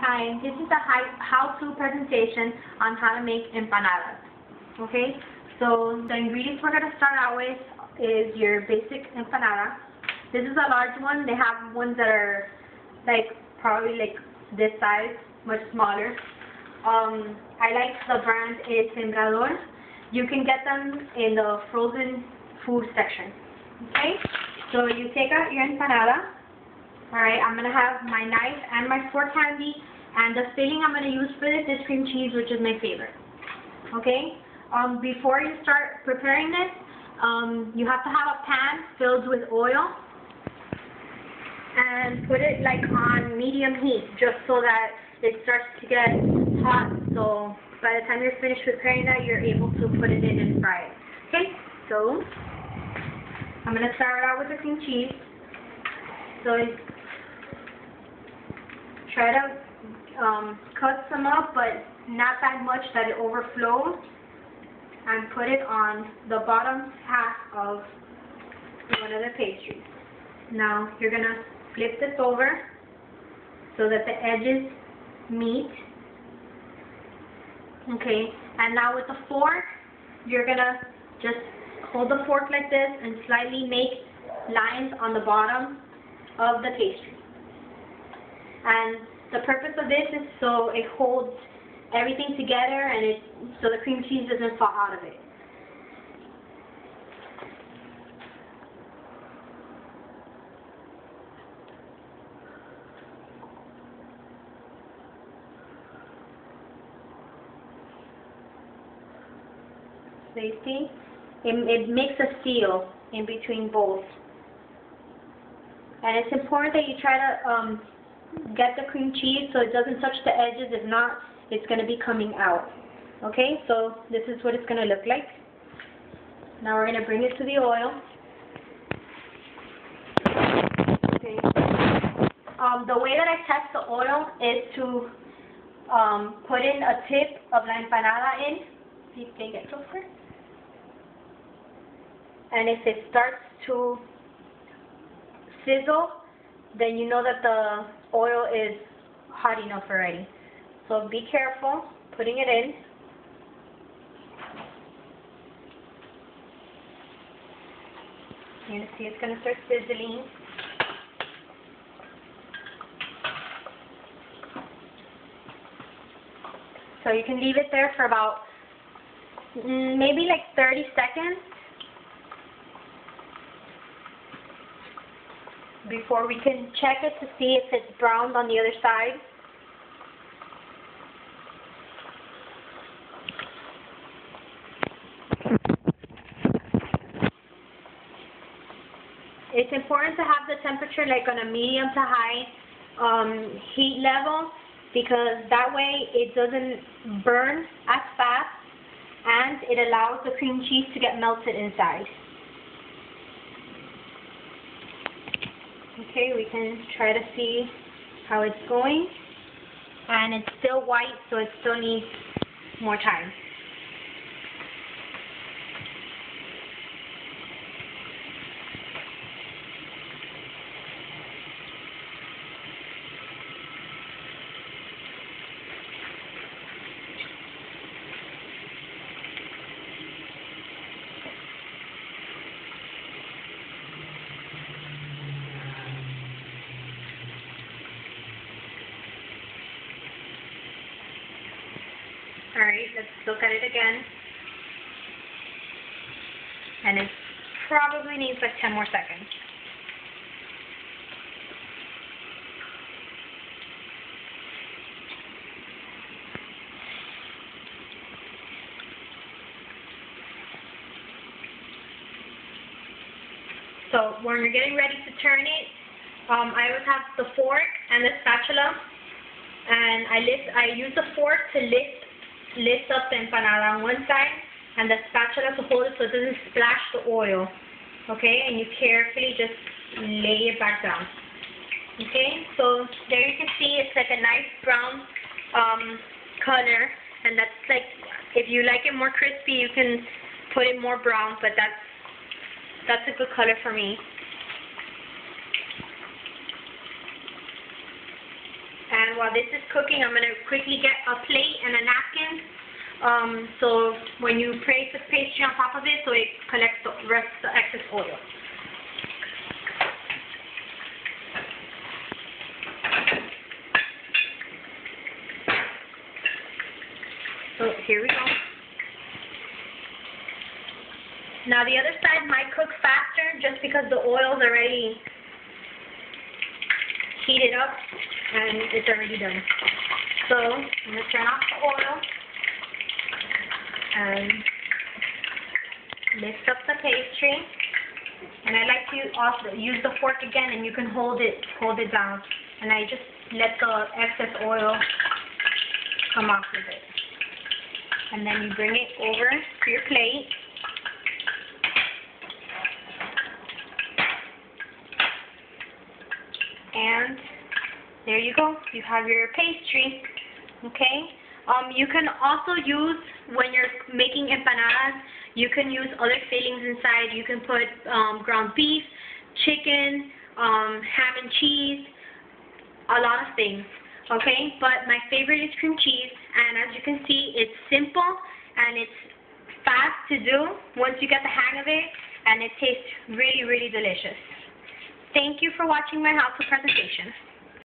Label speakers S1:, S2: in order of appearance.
S1: Hi, this is a how-to presentation on how to make empanadas. Okay, so the ingredients we're going to start out with is your basic empanada. This is a large one. They have ones that are probably this size, much smaller. I like the brand is Sembrador. You can get them in the frozen food section. Okay, so you take out your empanada. Alright, I'm going to have my knife and my fork handy, and the filling I'm going to use for this is cream cheese, which is my favorite. Okay, before you start preparing this, you have to have a pan filled with oil and put it on medium heat, just so that it starts to get hot, so by the time you're finished preparing that, you're able to put it in and fry it. Okay, so I'm going to start out with the cream cheese. So try to cut some up, but not that much that it overflows, and put it on the bottom half of one of the pastries. Now you're going to flip this over so that the edges meet. Okay, and now with the fork, you're going to just hold the fork like this and slightly make lines on the bottom of the pastry. And the purpose of this is so it holds everything together, and so the cream cheese doesn't fall out of it. So you see, it makes a seal in between both. And it's important that you try to get the cream cheese so it doesn't touch the edges. If not, it's going to be coming out. Okay, so this is what it's going to look like. Now we're going to bring it to the oil. Okay. The way that I test the oil is to put in a tip of la empanada in. See if you can get closer. And if it starts to sizzle, then you know that the oil is hot enough already. So be careful putting it in. You're going to see it's going to start sizzling. So you can leave it there for about maybe 30 seconds. Before we can check it to see if it's browned on the other side. It's important to have the temperature on a medium to high heat level, because that way it doesn't burn as fast and it allows the cream cheese to get melted inside. Okay, we can try to see how it's going, and it's still white, so it still needs more time. Alright, let's look at it again. And it probably needs 10 more seconds. So when you're getting ready to turn it, I always have the fork and the spatula, and I use the fork to lift up the empanada on one side, and the spatula to hold it so it doesn't splash the oil. Okay, and you carefully just lay it back down. Okay, so there you can see it's a nice brown color, and that's if you like it more crispy, you can put it more brown, but that's a good color for me. And And while this is cooking, I'm going to quickly get a plate and a napkin. So when you place the pastry on top of it, so it collects the rest of the excess oil. So here we go. Now the other side might cook faster just because the oil's already heated up and it's already done. So I'm going to turn off the oil and mix up the pastry. And I like to also use the fork again, and you can hold it down. And I just let the excess oil come off of it. And then you bring it over to your plate. And there you go. You have your pastry. Okay. You can also use, when you're making empanadas, you can use other fillings inside. You can put ground beef, chicken, ham and cheese, a lot of things. Okay, but my favorite is cream cheese, and as you can see, it's simple and it's fast to do once you get the hang of it, and it tastes really, really delicious. Thank you for watching my how-to presentation.